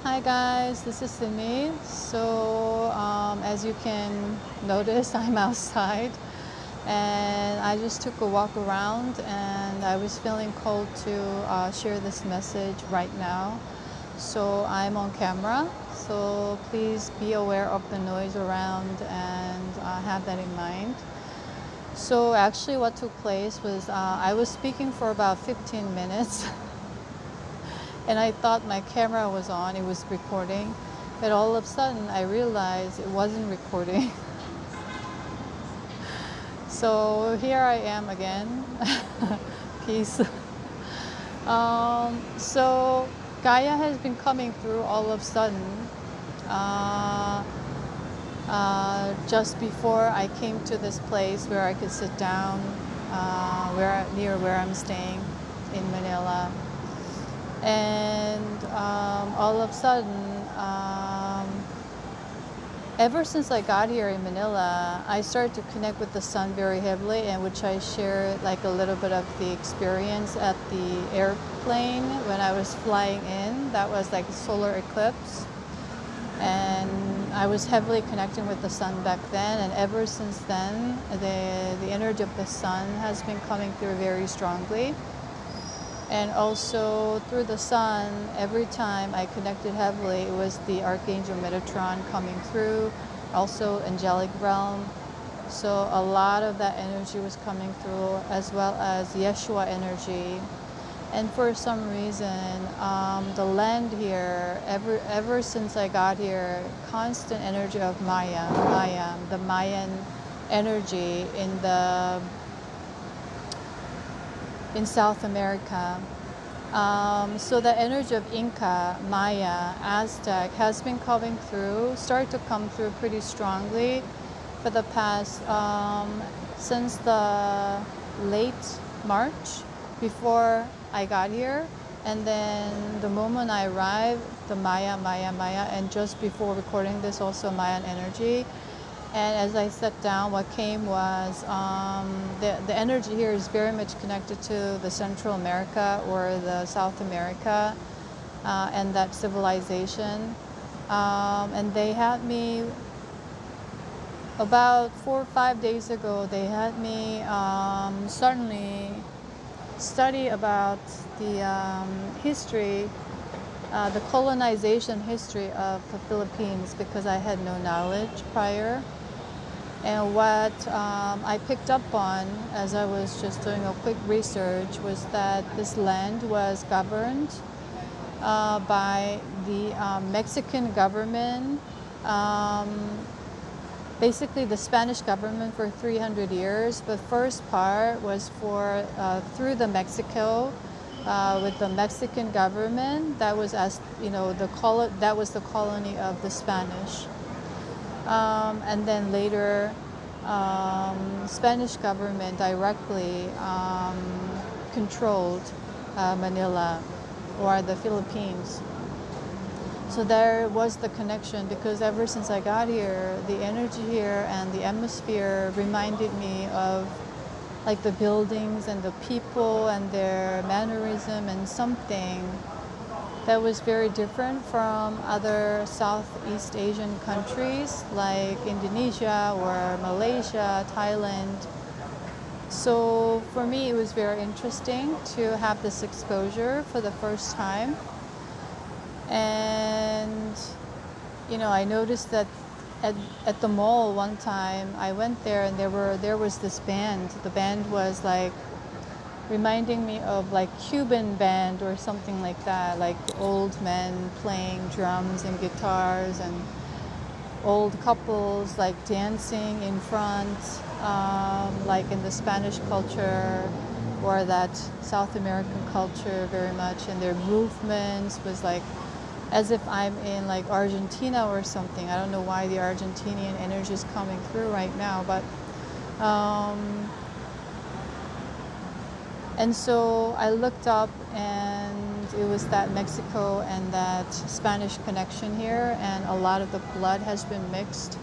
Hi guys, this is Sidney. So as you can notice, I'm outside and I just took a walk around and I was feeling called to share this message right now. So I'm on camera, so please be aware of the noise around and have that in mind. So actually what took place was I was speaking for about 15 minutes and I thought my camera was on, it was recording, but all of a sudden I realized it wasn't recording. So here I am again. Peace. So Gaia has been coming through all of a sudden. Just before I came to this place where I could sit down, near where I'm staying in Manila. And all of a sudden, ever since I got here in Manila, I started to connect with the sun very heavily, and which I share like a little bit of the experience at the airplane when I was flying in. That was like a solar eclipse, and I was heavily connecting with the sun back then, and ever since then the energy of the sun has been coming through very strongly. And also through the sun, every time I connected heavily, it was the Archangel Metatron coming through, also angelic realm. So a lot of that energy was coming through, as well as Yeshua energy. And for some reason, the land here, ever since I got here, constant energy of Maya, the Mayan energy in South America. So the energy of Inca, Maya, Aztec has been coming through, started to come through pretty strongly for the past, since the late March, before I got here. And then the moment I arrived, the Maya, and just before recording this, also Mayan energy. And as I sat down, what came was the energy here is very much connected to the Central America or the South America and that civilization. And they had me, about 4 or 5 days ago, they had me suddenly study about the history, the colonization history of the Philippines, because I had no knowledge prior. And what I picked up on as I was just doing a quick research was that this land was governed by the Mexican government, basically the Spanish government for 300 years. The first part was for through the Mexico with the Mexican government. That was, as you know, that was the colony of the Spanish. And then later, Spanish government directly controlled Manila or the Philippines. So there was the connection, because ever since I got here, the energy here and the atmosphere reminded me of like the buildings and the people and their mannerism, and something that was very different from other Southeast Asian countries like Indonesia or Malaysia, Thailand. So for me, it was very interesting to have this exposure for the first time. And you know, I noticed that at the mall one time I went there, and there was this band. The band was like reminding me of like Cuban band or something like that, like old men playing drums and guitars, and old couples like dancing in front, like in the Spanish culture or that South American culture very much. And their movements was like as if I'm in like Argentina or something. I don't know why the Argentinian energy is coming through right now, but and so I looked up, and it was that Mexico and that Spanish connection here, and a lot of the blood has been mixed.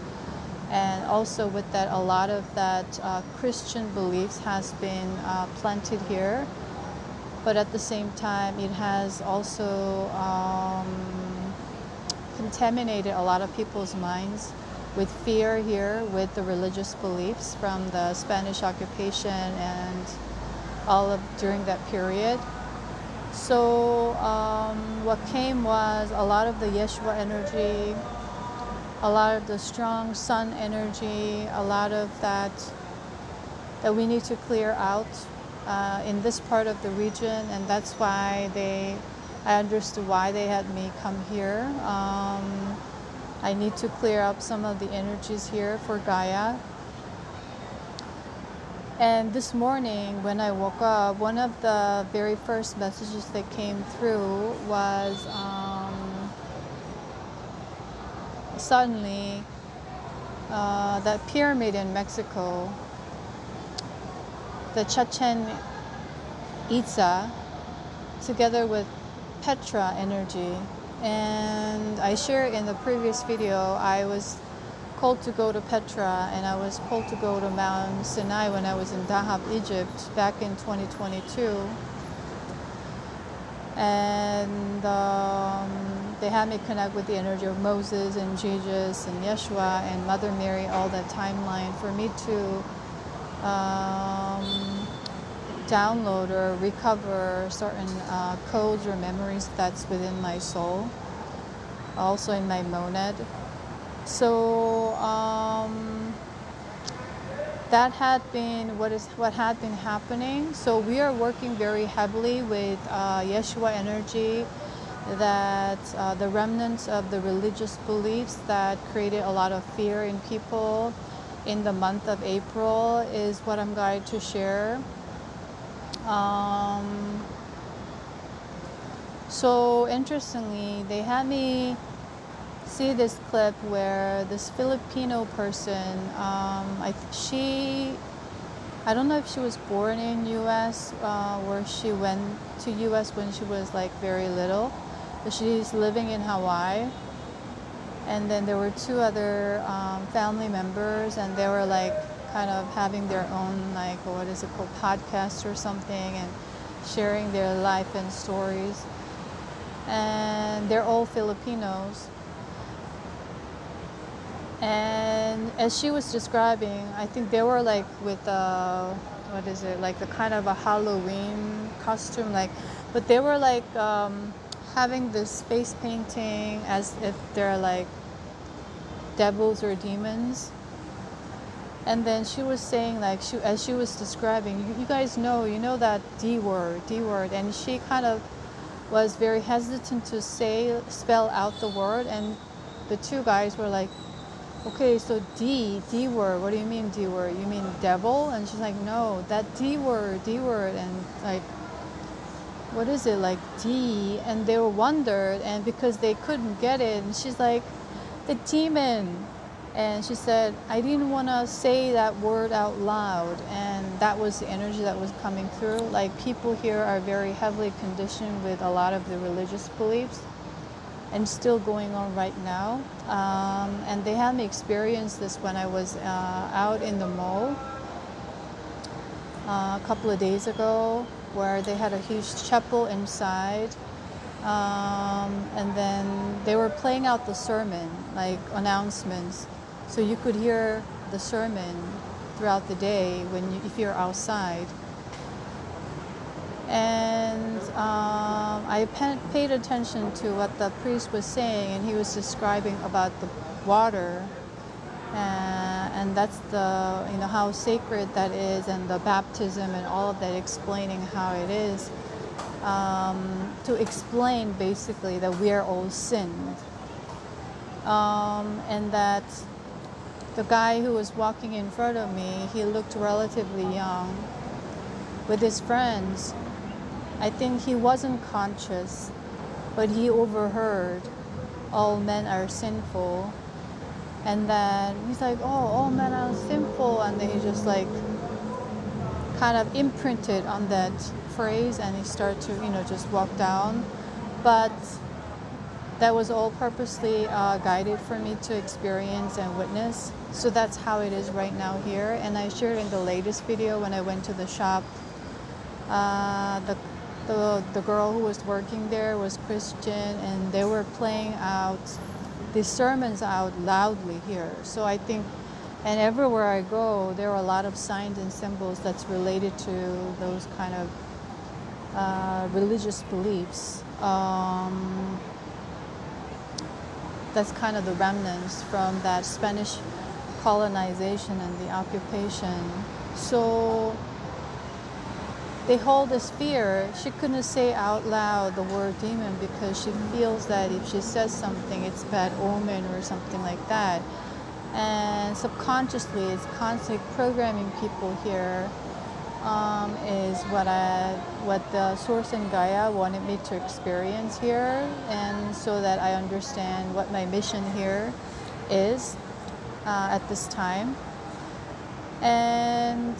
And also with that, a lot of that Christian beliefs has been planted here. But at the same time, it has also contaminated a lot of people's minds with fear here, with the religious beliefs from the Spanish occupation and all of during that period. So what came was a lot of the Yeshua energy, a lot of the strong sun energy, a lot of that we need to clear out in this part of the region, and that's why I understood why they had me come here. I need to clear up some of the energies here for Gaia. And this morning when I woke up, one of the very first messages that came through was suddenly that pyramid in Mexico, the Chichen Itza, together with Petra energy. And I shared in the previous video, I was called to go to Petra, and I was called to go to Mount Sinai when I was in Dahab, Egypt, back in 2022. And they had me connect with the energy of Moses and Jesus and Yeshua and Mother Mary, all that timeline for me to download or recover certain codes or memories that's within my soul, also in my monad. So that had been what had been happening. So we are working very heavily with Yeshua energy, that the remnants of the religious beliefs that created a lot of fear in people in the month of April is what I'm going to share. So interestingly, they had me see this clip where this Filipino person, I don't know if she was born in US or she went to US when she was like very little, but she's living in Hawaii. And then there were two other family members, and they were like kind of having their own, like, what is it called, podcast or something, and sharing their life and stories. And they're all Filipinos. And as she was describing, I think they were like with what is it, like the kind of a Halloween costume, like, but they were like having this face painting as if they're like devils or demons. And then she was saying, like, as she was describing, you guys know, that D word, and she kind of was very hesitant to spell out the word, and the two guys were like, okay, so D word, what do you mean D word? You mean devil? And she's like, no, that D word, and like, what is it, like D? And they were wondered, and because they couldn't get it, and she's like, the demon. And she said, I didn't want to say that word out loud. And that was the energy that was coming through. Like, people here are very heavily conditioned with a lot of the religious beliefs, and still going on right now. And they had me experience this when I was out in the mall a couple of days ago, where they had a huge chapel inside. And then they were playing out the sermon, like announcements. So you could hear the sermon throughout the day if you're outside. And I paid attention to what the priest was saying, and he was describing about the water, and that's the, how sacred that is, and the baptism and all of that, explaining how it is, to explain basically that we are all sinned, and that the guy who was walking in front of me, he looked relatively young with his friends. I think he wasn't conscious, but he overheard all men are sinful. And then he's like, oh, all men are sinful. And then he just like kind of imprinted on that phrase, and he started to, just walk down. But that was all purposely guided for me to experience and witness. So that's how it is right now here. And I shared in the latest video when I went to the shop, the girl who was working there was Christian, and they were playing out these sermons out loudly here. So I think, and everywhere I go, there are a lot of signs and symbols that's related to those kind of religious beliefs. That's kind of the remnants from that Spanish colonization and the occupation. So they hold this fear. She couldn't say out loud the word demon because she feels that if she says something, it's bad omen or something like that. And subconsciously, it's constantly programming people here. Is what the source in Gaia wanted me to experience here, and so that I understand what my mission here is at this time. And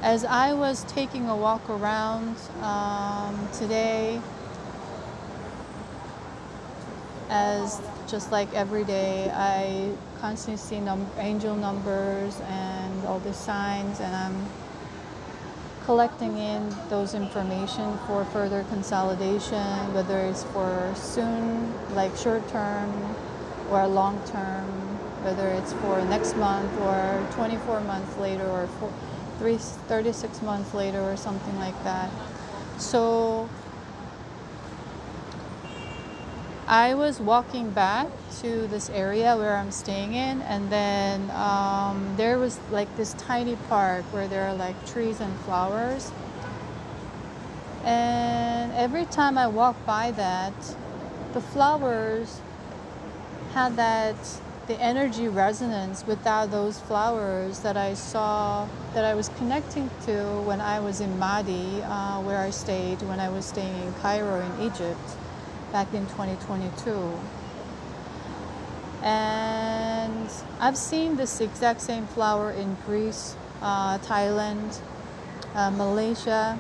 as I was taking a walk around today, as just like every day, I constantly see angel numbers and all the signs, and I'm collecting in those information for further consolidation, whether it's for soon, like short term, or long term, whether it's for next month or 24 months later or 36 months later or something like that. So I was walking back to this area where I'm staying in, and then there was like this tiny park where there are like trees and flowers. And every time I walk by that, the flowers had the energy resonance without those flowers that I saw, that I was connecting to when I was in Embody, where I stayed when I was staying in Cairo in Egypt back in 2022. And I've seen this exact same flower in Greece, Thailand, Malaysia,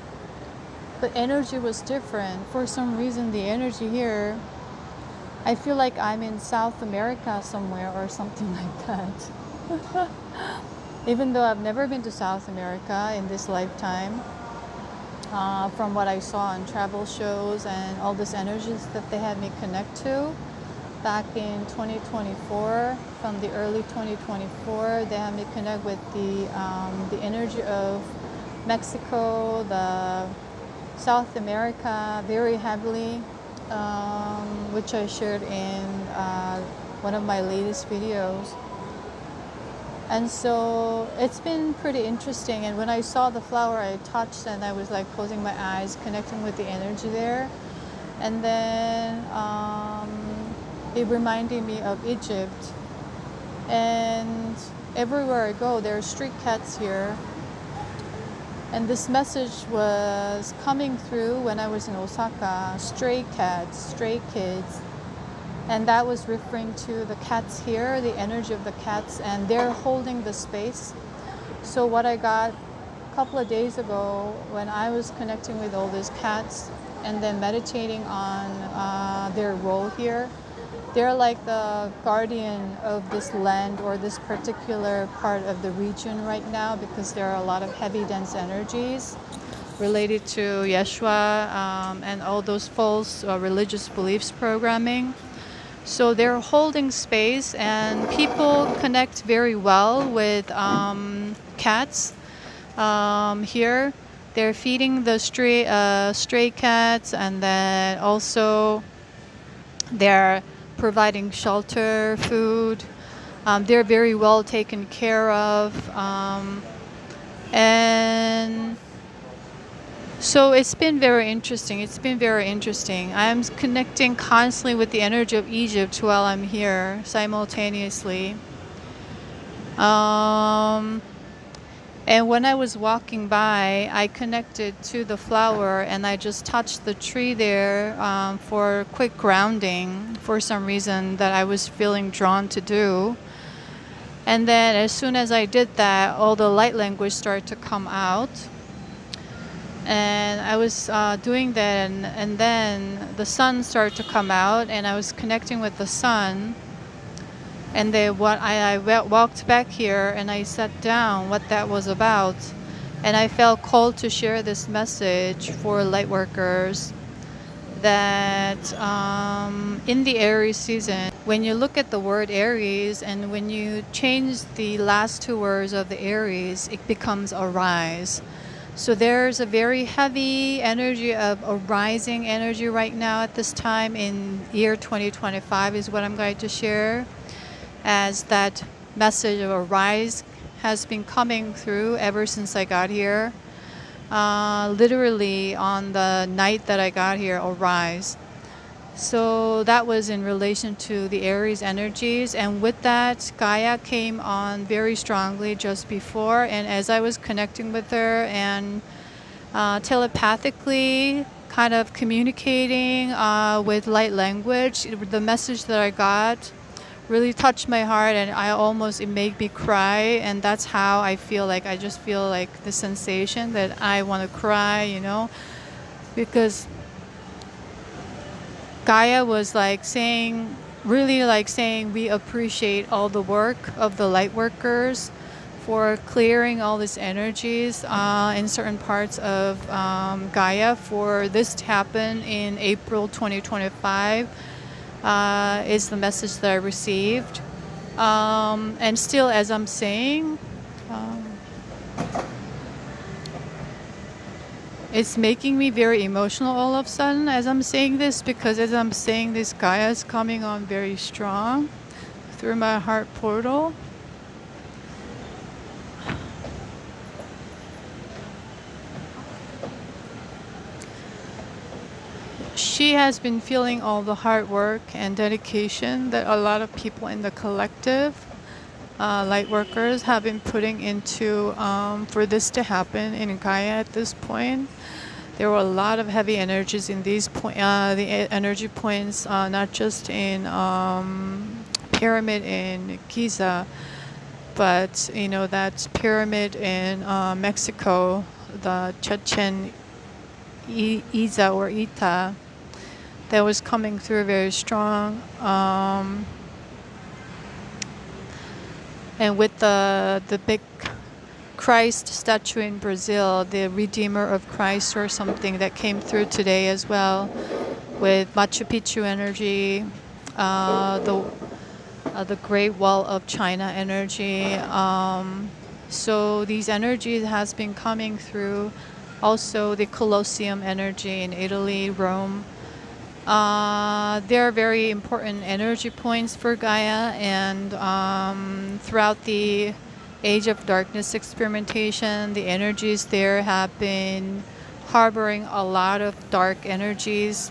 but energy was different. For some reason, the energy here, I feel like I'm in South America somewhere or something like that. Even though I've never been to South America in this lifetime, from what I saw on travel shows and all these energies that they had me connect to back in 2024, from the early 2024, they had me connect with the energy of Mexico, the South America very heavily, which I shared in one of my latest videos. And so it's been pretty interesting. And when I saw the flower, I touched and I was like closing my eyes, connecting with the energy there. And then it reminded me of Egypt. And everywhere I go, there are street cats here. And this message was coming through when I was in Osaka, stray cats, stray kids. And that was referring to the cats here, the energy of the cats, and they're holding the space. So what I got a couple of days ago when I was connecting with all these cats and then meditating on their role here, they're like the guardian of this land or this particular part of the region right now, because there are a lot of heavy, dense energies related to Yeshua and all those false religious beliefs programming. So they're holding space, and people connect very well with cats here. They're feeding the stray cats, and then also they're providing shelter, food. They're very well taken care of. And so it's been very interesting. I'm connecting constantly with the energy of Egypt while I'm here simultaneously. And when I was walking by, I connected to the flower and I just touched the tree there for quick grounding for some reason that I was feeling drawn to do. And then as soon as I did that, all the light language started to come out. And I was doing that, and then the sun started to come out, and I was connecting with the sun. And then I walked back here, and I sat down what that was about. And I felt called to share this message for Lightworkers that in the Aries season, when you look at the word Aries and when you change the last two words of the Aries, it becomes arise. So there's a very heavy energy of a rising energy right now at this time in year 2025 is what I'm going to share, as that message of arise has been coming through ever since I got here. Literally on the night that I got here, arise. So that was in relation to the Aries energies, and with that, Gaia came on very strongly just before, and as I was connecting with her and telepathically kind of communicating with light language, the message that I got really touched my heart, and it made me cry. And that's how I feel like, I just feel like the sensation that I want to cry, you know, because Gaia was like saying, really like saying, we appreciate all the work of the light workers for clearing all these energies in certain parts of Gaia for this to happen in April 2025 is the message that I received. And still, as I'm saying, it's making me very emotional all of a sudden as I'm saying this, because as I'm saying this, Gaia is coming on very strong through my heart portal. She has been feeling all the hard work and dedication that a lot of people in the collective, light workers, have been putting into for this to happen in Gaia at this point. There were a lot of heavy energies in these the energy points, not just in pyramid in Giza, but you know, that pyramid in Mexico, the Chichen Itza or Ita, that was coming through very strong. And with the big Christ statue in Brazil, the Redeemer of Christ or something, that came through today as well, with Machu Picchu energy, the Great Wall of China energy. So these energies has been coming through. Also the Colosseum energy in Italy, Rome. They're very important energy points for Gaia, and throughout the Age of Darkness experimentation, the energies there have been harboring a lot of dark energies.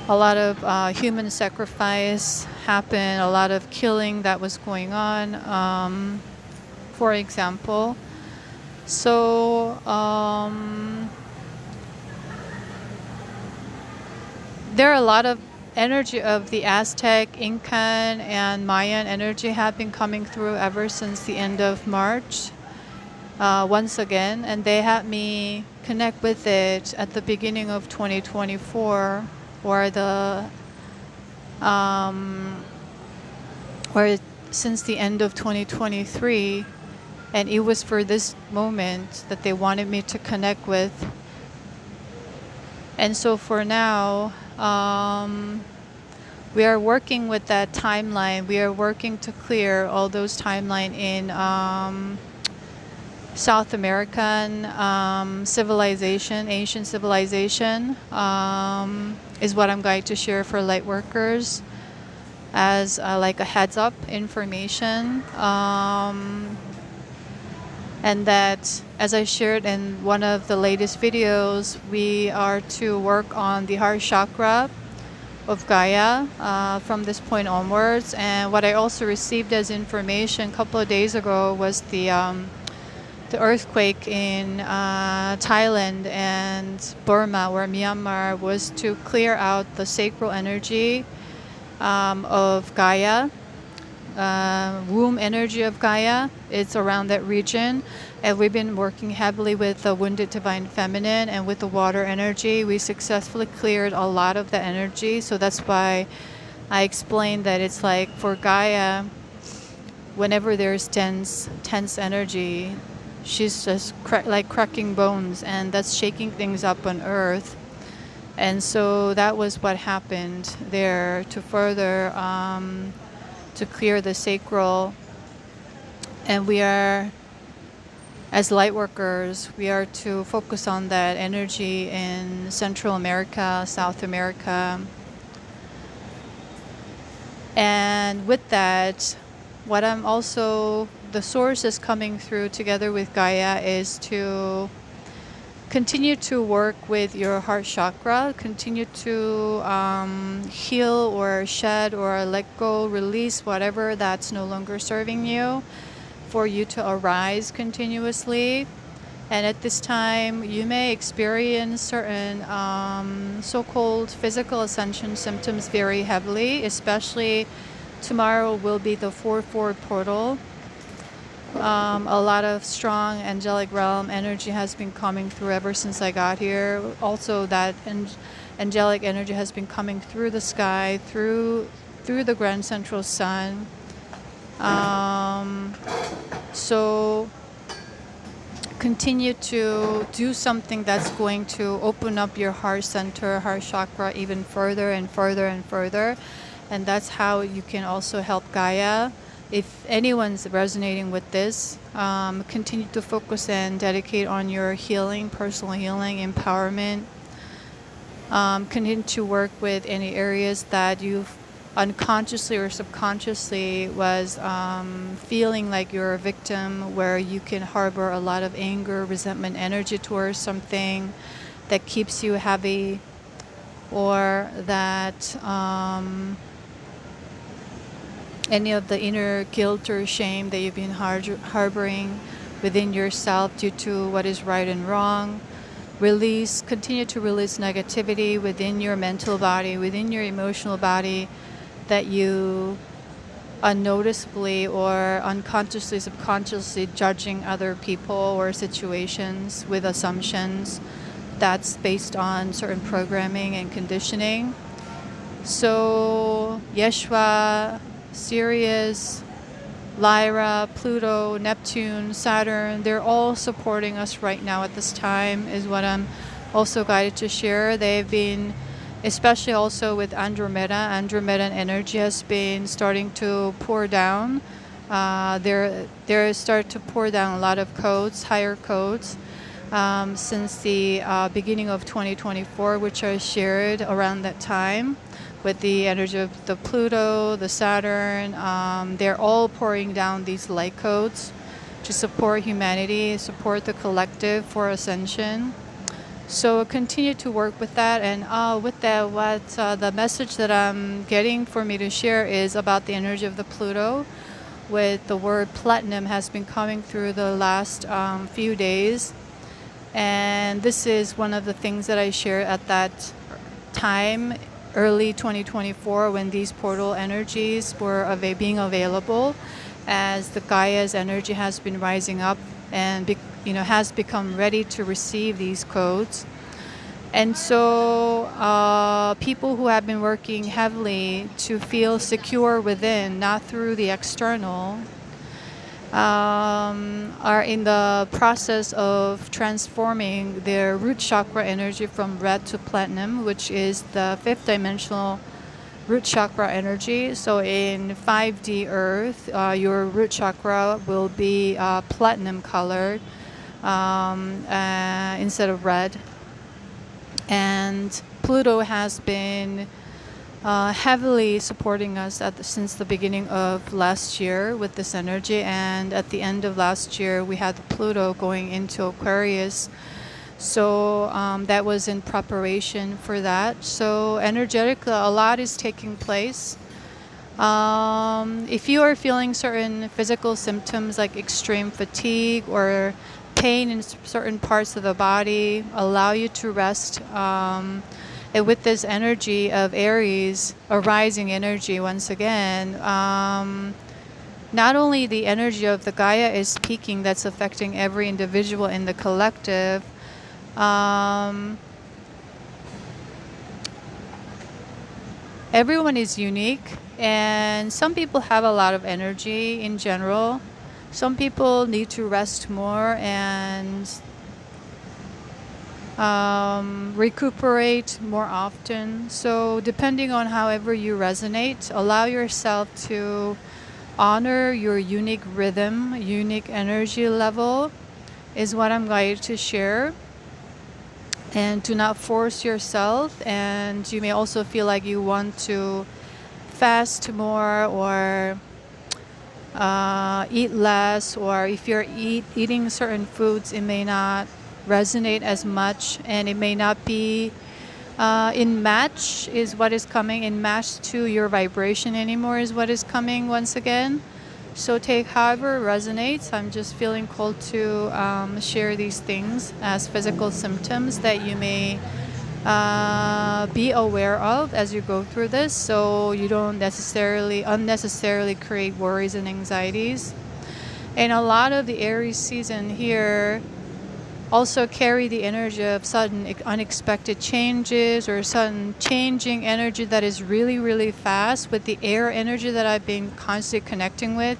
A lot of human sacrifice happened, a lot of killing that was going on, for example. So there are a lot of energy of the Aztec, Incan, and Mayan energy have been coming through ever since the end of March, once again, and they had me connect with it at the beginning of 2024, or since the end of 2023, and it was for this moment that they wanted me to connect with. And so for now, we are working with that timeline. We are working to clear all those timeline in South American civilization, ancient civilization, is what I'm going to share for light workers as like a heads up information. And that, as I shared in one of the latest videos, we are to work on the heart chakra of Gaia from this point onwards. And what I also received as information a couple of days ago was the earthquake in Thailand and Burma, or Myanmar, was to clear out the sacral energy of Gaia. Womb energy of Gaia. It's around that region, and we've been working heavily with the wounded divine feminine and with the water energy. We successfully cleared a lot of the energy, so that's why I explained that it's like for Gaia, whenever there's tense energy, she's just like cracking bones, and that's shaking things up on earth. And so that was what happened there to further to clear the sacral. And we are, as light workers, we are to focus on that energy in Central America, South America. And with that, what I'm also, the source is coming through together with Gaia is to continue to work with your heart chakra, continue to heal or shed or let go, release whatever that's no longer serving you, for you to arise continuously. And at this time, you may experience certain so-called physical ascension symptoms very heavily, especially tomorrow will be the 4-4 portal. A lot of strong angelic realm energy has been coming through ever since I got here. Also, that angelic energy has been coming through the sky, through the Grand Central Sun. So continue to do something that's going to open up your heart center, heart chakra even further and further and further. And that's how you can also help Gaia. If anyone's resonating with this, continue to focus and dedicate on your healing, personal healing, empowerment. Continue to work with any areas that you've unconsciously or subconsciously was feeling like you're a victim, where you can harbor a lot of anger, resentment energy towards something that keeps you heavy, or that any of the inner guilt or shame that you've been harboring within yourself due to what is right and wrong. Continue to release negativity within your mental body, within your emotional body, that you unnoticeably or unconsciously, subconsciously judging other people or situations with assumptions that's based on certain programming and conditioning. So Yeshua, Sirius, Lyra, Pluto, Neptune, Saturn, they're all supporting us right now at this time, is what I'm also guided to share. They've been, especially also with Andromedan energy has been starting to pour down. They're start to pour down a lot of codes, higher codes, since the beginning of 2024, which I shared around that time. With the energy of the Pluto, the Saturn, they're all pouring down these light codes to support humanity, support the collective for ascension. So continue to work with that. And with that, what the message that I'm getting for me to share is about the energy of the Pluto. With the word platinum has been coming through the last few days. And this is one of the things that I shared at that time, early 2024, when these portal energies were being available, as the Gaia's energy has been rising up and has become ready to receive these codes. And so people who have been working heavily to feel secure within, not through the external, are in the process of transforming their root chakra energy from red to platinum, which is the 5th dimensional root chakra energy. So in 5D Earth, your root chakra will be platinum colored instead of red. And Pluto has been heavily supporting us since the beginning of last year with this energy. And at the end of last year, we had Pluto going into Aquarius. So that was in preparation for that. So energetically, a lot is taking place. If you are feeling certain physical symptoms like extreme fatigue or pain in certain parts of the body, allow you to rest. And with this energy of Aries, a rising energy once again, not only the energy of the Gaia is peaking, that's affecting every individual in the collective, everyone is unique, and some people have a lot of energy in general. Some people need to rest more and recuperate more often. So depending on however you resonate, allow yourself to honor your unique rhythm, unique energy level is what I'm going to share. And do not force yourself. And you may also feel like you want to fast more or eat less, or if you're eating certain foods, it may not resonate as much, and it may not be in match is what is coming, in match to your vibration anymore is what is coming once again. So take however resonates. I'm just feeling called to share these things as physical symptoms that you may be aware of as you go through this, so you don't unnecessarily create worries and anxieties. And a lot of the Aries season here also carry the energy of sudden unexpected changes or sudden changing energy that is really, really fast with the air energy that I've been constantly connecting with.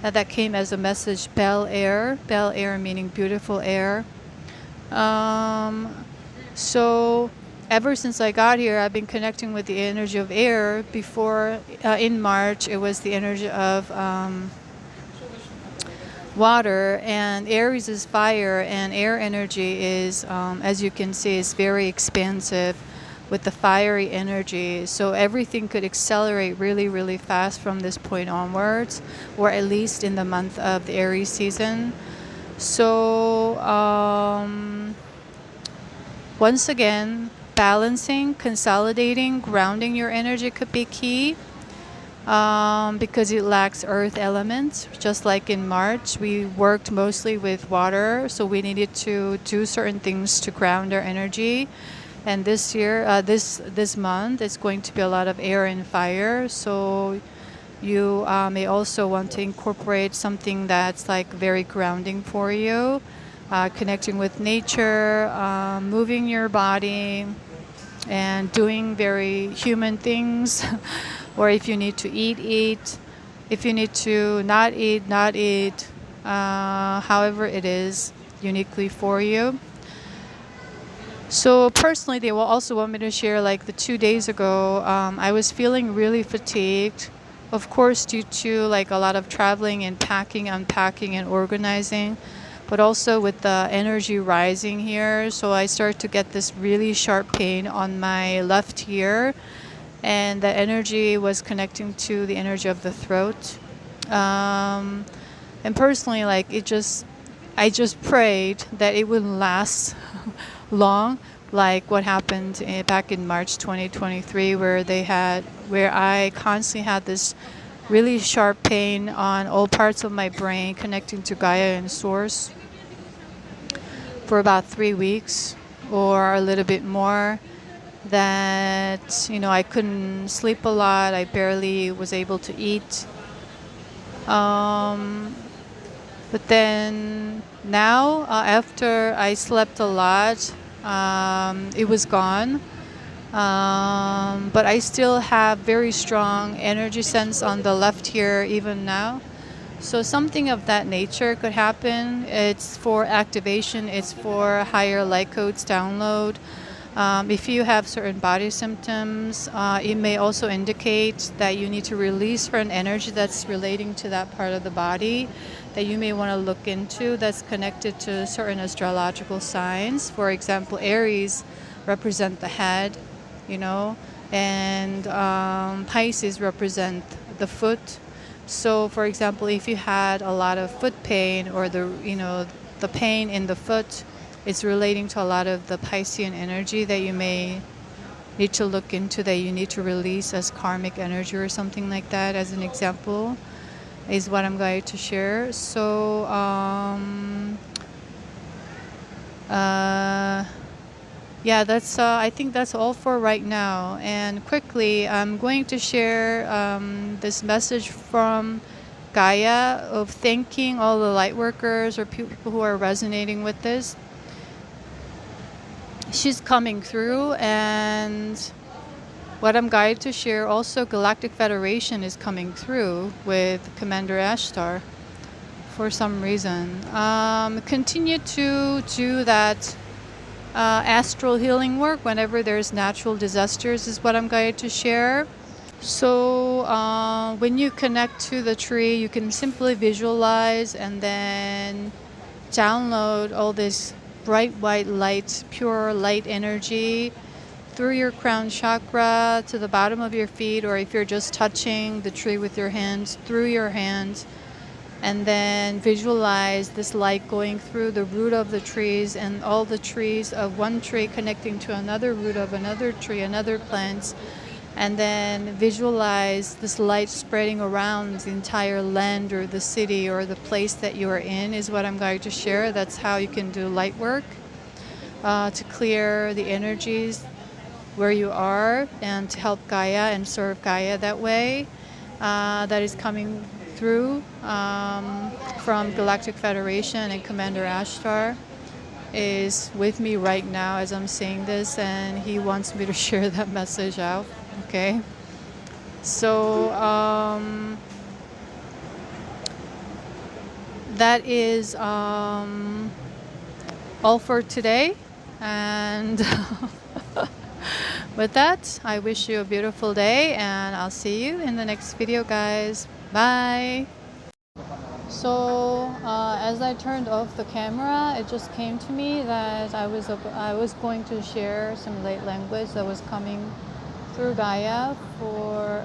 That came as a message, Bel Air meaning beautiful air. So ever since I got here, I've been connecting with the energy of air. Before, in March, it was the energy of water, and Aries is fire, and air energy is, as you can see, is very expansive with the fiery energy. So everything could accelerate really, really fast from this point onwards, or at least in the month of the Aries season. So once again, balancing, consolidating, grounding your energy could be key. Because it lacks earth elements. Just like in March, we worked mostly with water, so we needed to do certain things to ground our energy. And this year, this month, it's going to be a lot of air and fire. So you may also want to incorporate something that's like very grounding for you, connecting with nature, moving your body, and doing very human things. Or if you need to eat. If you need to not eat. However it is uniquely for you. So personally, they will also want me to share, like the 2 days ago, I was feeling really fatigued. Of course, due to like a lot of traveling and packing, unpacking, and organizing, but also with the energy rising here. So I started to get this really sharp pain on my left ear. And the energy was connecting to the energy of the throat. And personally, like I just prayed that it wouldn't last long, like what happened back in March 2023, where I constantly had this really sharp pain on all parts of my brain connecting to Gaia and Source for about 3 weeks or a little bit more. That, I couldn't sleep a lot. I barely was able to eat. But then now, after I slept a lot, it was gone. But I still have very strong energy sense on the left ear even now. So something of that nature could happen. It's for activation. It's for higher light codes download. If you have certain body symptoms, it may also indicate that you need to release certain energy that's relating to that part of the body that you may want to look into, that's connected to certain astrological signs. For example, Aries represent the head, and Pisces represent the foot. So, for example, if you had a lot of foot pain or the pain in the foot, it's relating to a lot of the Piscean energy that you may need to look into, that you need to release as karmic energy or something like that, as an example, is what I'm going to share. So, that's I think that's all for right now. And quickly, I'm going to share this message from Gaia of thanking all the Lightworkers or people who are resonating with this. She's coming through, and what I'm guided to share, also Galactic Federation is coming through with Commander Ashtar for some reason. Continue to do that astral healing work whenever there's natural disasters is what I'm going to share. So when you connect to the tree, you can simply visualize and then download all this bright white light, pure light energy through your crown chakra to the bottom of your feet, or if you're just touching the tree with your hands, through your hands. And then visualize this light going through the root of the trees and all the trees of one tree connecting to another root of another tree, another plant. And then visualize this light spreading around the entire land or the city or the place that you are in is what I'm going to share. That's how you can do light work to clear the energies where you are and to help Gaia and serve Gaia that way. That is coming through from Galactic Federation, and Commander Ashtar is with me right now as I'm saying this, and he wants me to share that message out. Okay, so that is all for today, and with that, I wish you a beautiful day, and I'll see you in the next video, guys. Bye. So as I turned off the camera, it just came to me that I was going to share some light language that was coming through Gaia for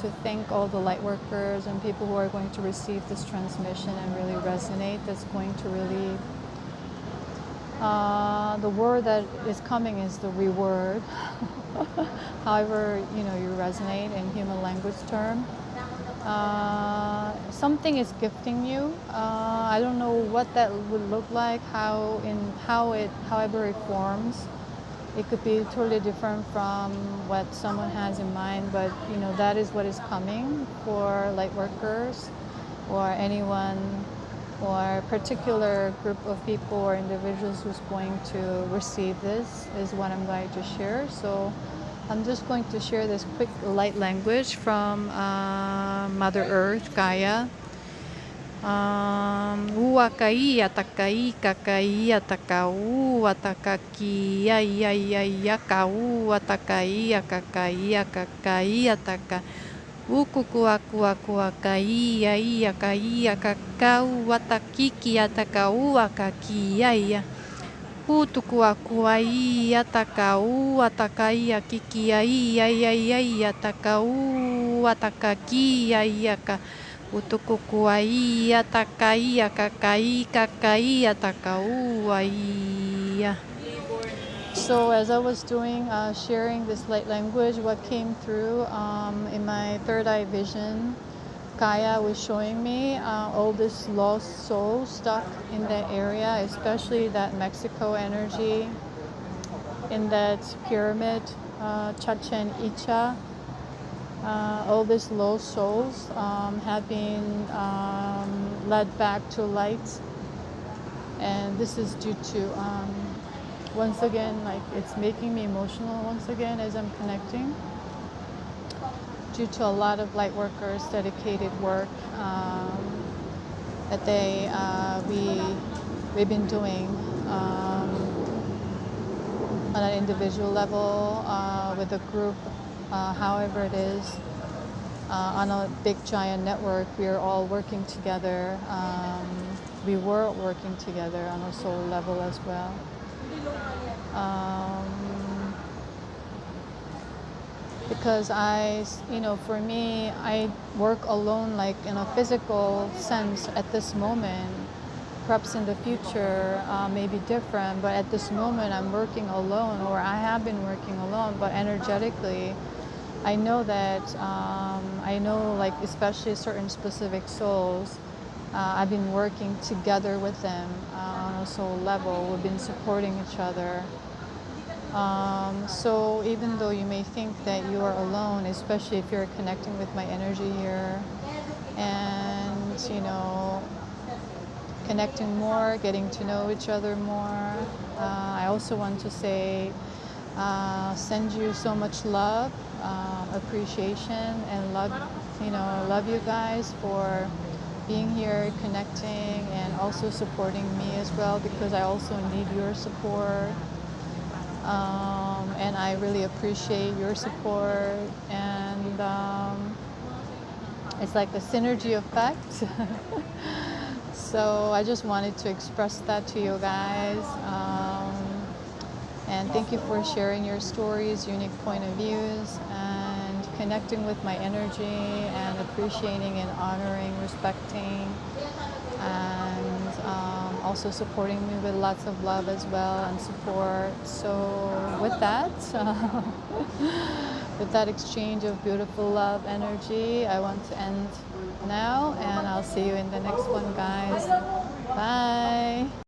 to thank all the light workers and people who are going to receive this transmission and really resonate. That's going to really the word that is coming is the reward. However, you resonate in human language term. Something is gifting you. I don't know what that would look like, however it forms. It could be totally different from what someone has in mind, but that is what is coming for light workers or anyone or a particular group of people or individuals who's going to receive this is what I'm going to share. So I'm just going to share this quick light language from Mother Earth, Gaia. Uakai atakai kakai atakau atakaki ya kau atakai akakai akakai ataka ukuku aku akai ya kai akakau atakiki atakau akaki ya Utuku aku ai atakau atakai akiki ai atakau atakaki ai aka utuku ai atakai akakai kakai atakau ai. So as I was doing sharing this light language, what came through in my third eye vision, Gaia was showing me all this lost souls stuck in that area, especially that Mexico energy in that pyramid, Chichen Itza. All these lost souls have been led back to light, and this is due to once again, like, it's making me emotional once again as I'm connecting, due to a lot of light workers' dedicated work that we've been doing on an individual level, with a group, however it is, on a big giant network. We are all working together. We were working together on a soul level as well. Because for me, I work alone, like in a physical sense at this moment. Perhaps in the future may be different, but at this moment I'm working alone, or I have been working alone, but energetically I know that, like especially certain specific souls, I've been working together with them on a soul level. We've been supporting each other. So even though you may think that you are alone, especially if you're connecting with my energy here, and connecting more, getting to know each other more, I also want to say, send you so much love, appreciation, and love you guys for being here, connecting, and also supporting me as well, because I also need your support. And I really appreciate your support, and it's like a synergy effect. So I just wanted to express that to you guys. And thank you for sharing your stories, unique point of views, and connecting with my energy, and appreciating and honoring, respecting, and also supporting me with lots of love as well and support. So with that, with that exchange of beautiful love energy, I want to end now, and I'll see you in the next one, guys. Bye.